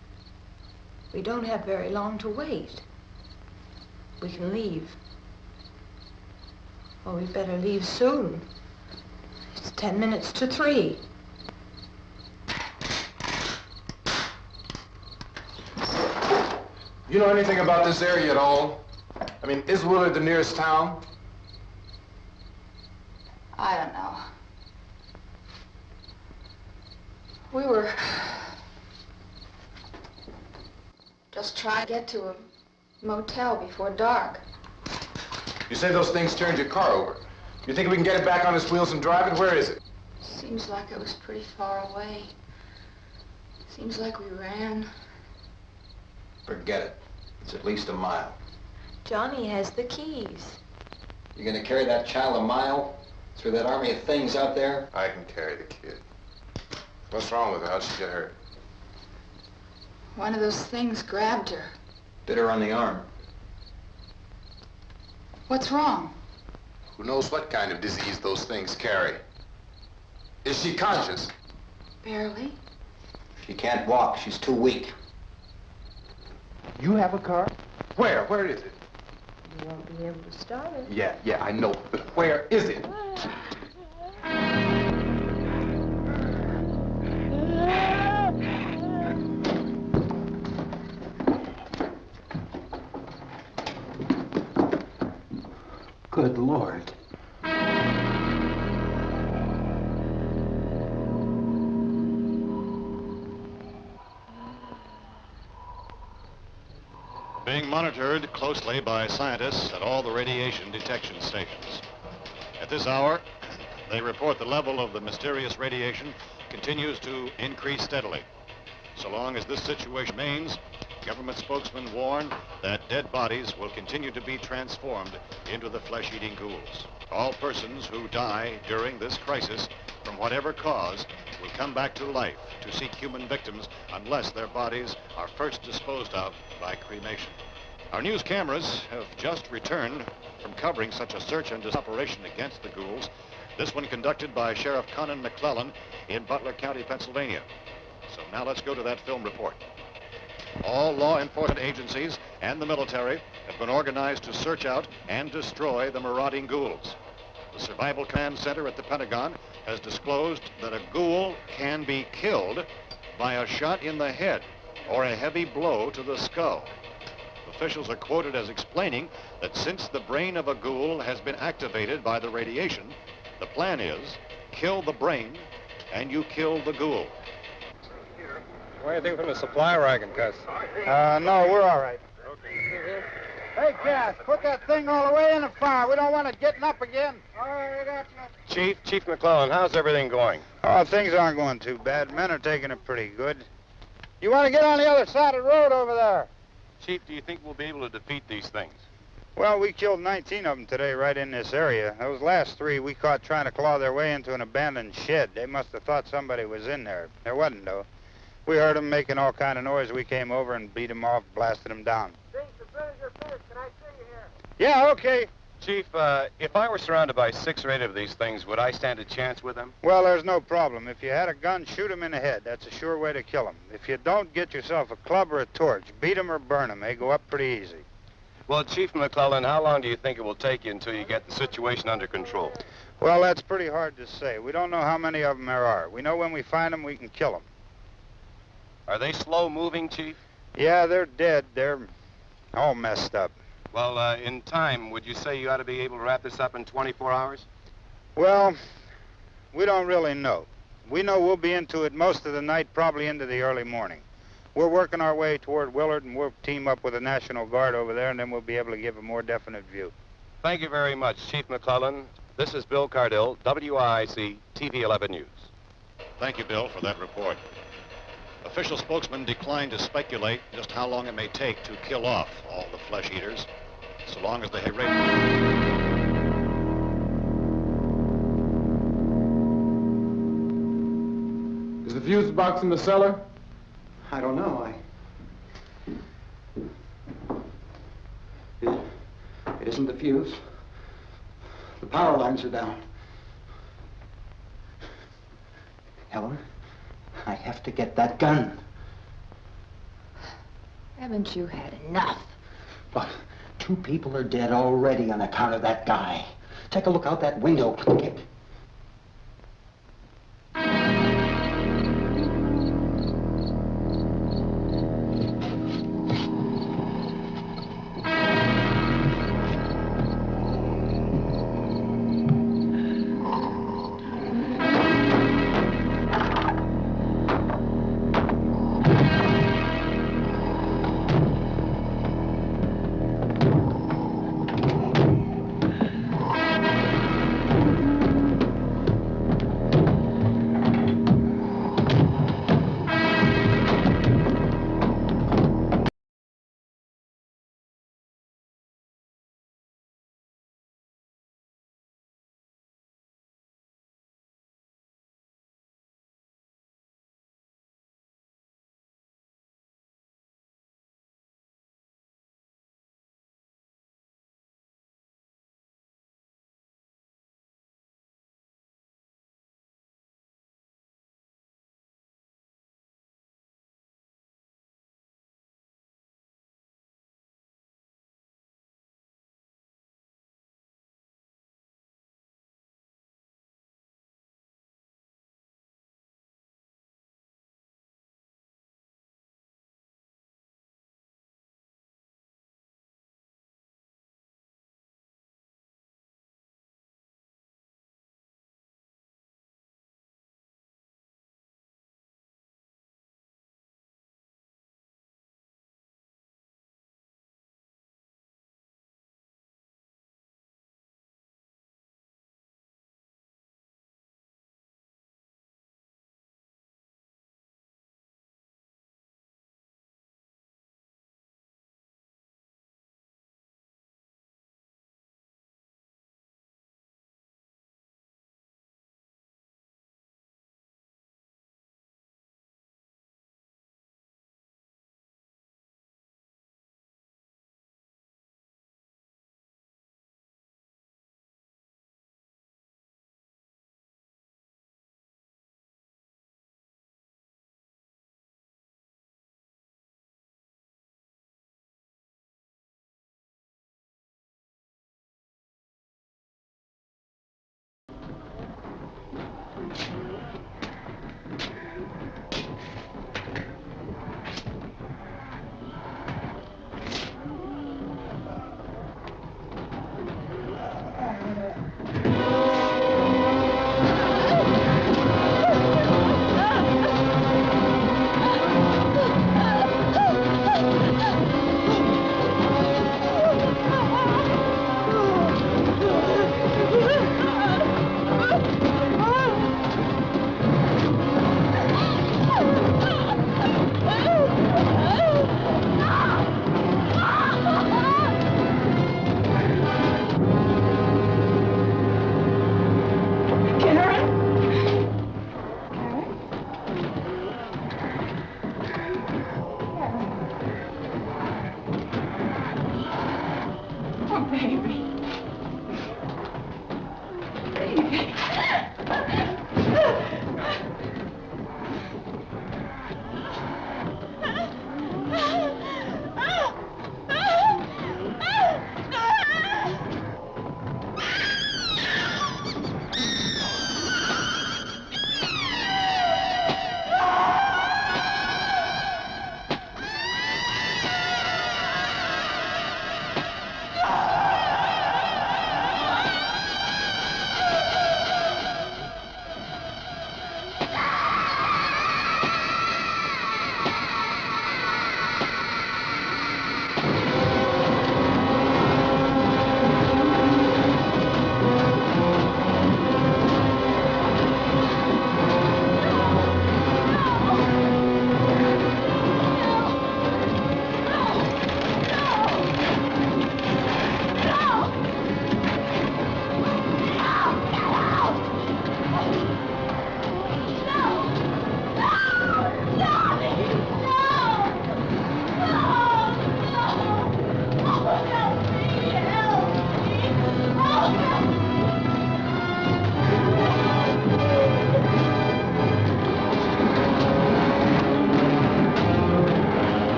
We don't have very long to wait. We can leave. Oh, we'd better leave soon. It's 10 minutes to 3. You know anything about this area at all? I mean, is Willard the nearest town? I don't know. We were just trying to get to a motel before dark. You say those things turned your car over. You think we can get it back on its wheels and drive it? Where is it? Seems like it was pretty far away. Seems like we ran. Forget it. It's at least a mile. Johnny has the keys. You gonna carry that child a mile through that army of things out there? I can carry the kid. What's wrong with her? How'd she get hurt? One of those things grabbed her. Bit her on the arm. What's wrong? Who knows what kind of disease those things carry? Is she conscious? Barely. She can't walk. She's too weak. You have a car? Where? Where is it? You won't be able to start it. Yeah, I know. But where is it? Good Lord. Being monitored closely by scientists at all the radiation detection stations. At this hour, they report the level of the mysterious radiation continues to increase steadily. So long as this situation remains, government spokesmen warn that dead bodies will continue to be transformed into the flesh-eating ghouls. All persons who die during this crisis, from whatever cause, will come back to life to seek human victims unless their bodies are first disposed of by cremation. Our news cameras have just returned from covering such a search and operation against the ghouls, this one conducted by Sheriff Conan McClellan in Butler County, Pennsylvania. So now let's go to that film report. All law enforcement agencies and the military have been organized to search out and destroy the marauding ghouls. The Survival Command Center at the Pentagon has disclosed that a ghoul can be killed by a shot in the head or a heavy blow to the skull. Officials are quoted as explaining that since the brain of a ghoul has been activated by the radiation, the plan is kill the brain and you kill the ghoul. What do you think from the supply wagon, Cuz? No, we're all right. Okay. Hey, Cass, put that thing all the way in the fire. We don't want it getting up again. All right, I got you. Chief McClellan, how's everything going? Oh, things aren't going too bad. Men are taking it pretty good. You want to get on the other side of the road over there? Chief, do you think we'll be able to defeat these things? Well, we killed 19 of them today right in this area. Those last 3 we caught trying to claw their way into an abandoned shed. They must have thought somebody was in there. There wasn't, though. We heard them making all kind of noise. We came over and beat them off, blasted them down. Can I see you here? Yeah, okay. Chief, if I were surrounded by 6 or 8 of these things, would I stand a chance with them? Well, there's no problem. If you had a gun, shoot them in the head. That's a sure way to kill them. If you don't, get yourself a club or a torch. Beat them or burn them. They go up pretty easy. Well, Chief McClellan, how long do you think it will take you until you get the situation under control? Well, that's pretty hard to say. We don't know how many of them there are. We know when we find them, we can kill them. Are they slow-moving, Chief? Yeah, they're dead. They're all messed up. Well, in time, would you say you ought to be able to wrap this up in 24 hours? Well, we don't really know. We know we'll be into it most of the night, probably into the early morning. We're working our way toward Willard, and we'll team up with the National Guard over there, and then we'll be able to give a more definite view. Thank you very much, Chief McClellan. This is Bill Cardill, WIC TV 11 News. Thank you, Bill, for that report. Official spokesman declined to speculate just how long it may take to kill off all the flesh eaters, so long as they have Is the fuse box in the cellar? I don't know. It isn't the fuse. The power lines are down. Helen? have to get that gun. Haven't you had enough? But 2 people are dead already on account of that guy. Take a look out that window.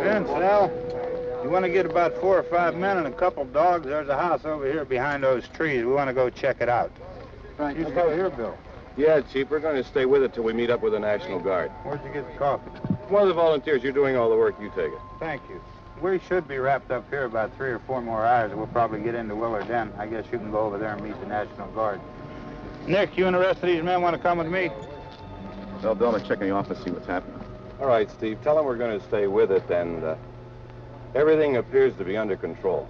Vince, Al, you want to get about 4 or 5 men and a couple dogs? There's a house over here behind those trees. We want to go check it out. Right. You stay here, Bill. Yeah, Chief, we're going to stay with it till we meet up with the National Guard. Where'd you get the coffee? One of the volunteers, you're doing all the work, you take it. Thank you. We should be wrapped up here about 3 or 4 more hours. We'll probably get into Willard Den. I guess you can go over there and meet the National Guard. Nick, you and the rest of these men want to come with me? Well, Bill, I'm checking the office, see what's happening. All right, Steve, tell them we're going to stay with it, and everything appears to be under control.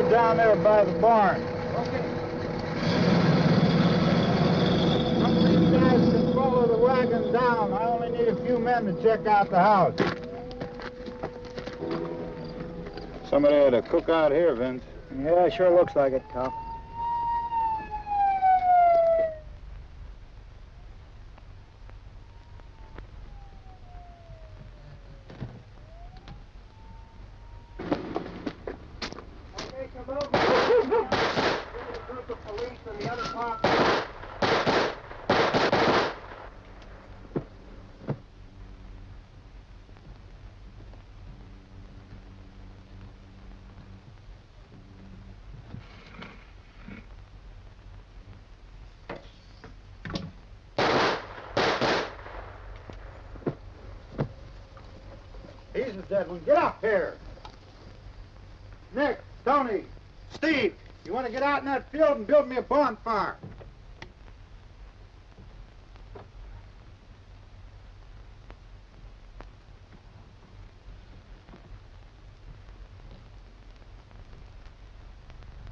Down there by the barn. Okay. Some of you guys can follow the wagon down. I only need a few men to check out the house. Somebody had a cook out here, Vince. Yeah, sure looks like it, Cop. He's the dead one. Get up here. Nick, Tony, Steve, you want to get out in that field and build me a bonfire?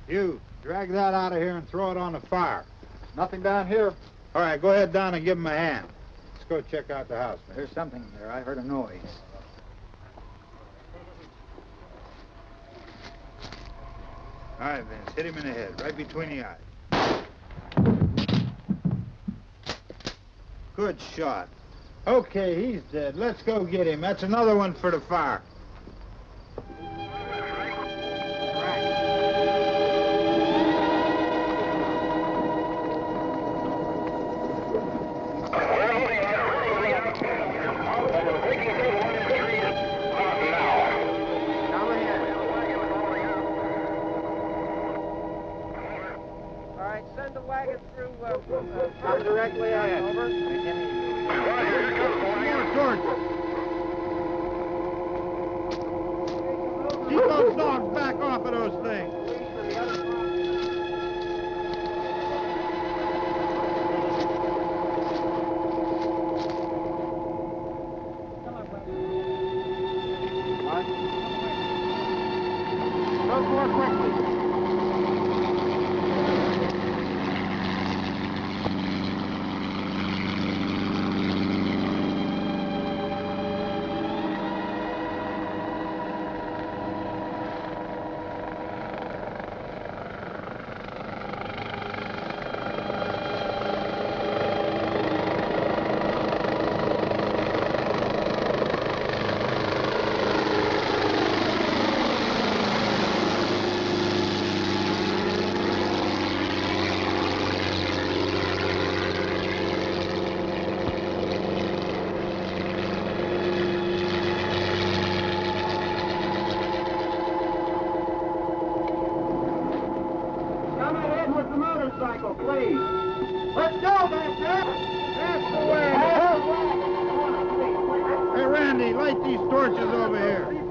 You, drag that out of here and throw it on the fire. Nothing down here. All right, go ahead down and give him a hand. Let's go check out the house. There's something there. I heard a noise. All right, Vince, hit him in the head, right between the eyes. Good shot. Okay, he's dead. Let's go get him. That's another one for the fire. Directly out, over. Keep those dogs back off of those things. Go more quickly. Please. Let's go back there. That's the way. Hey, Randy, light these torches over here.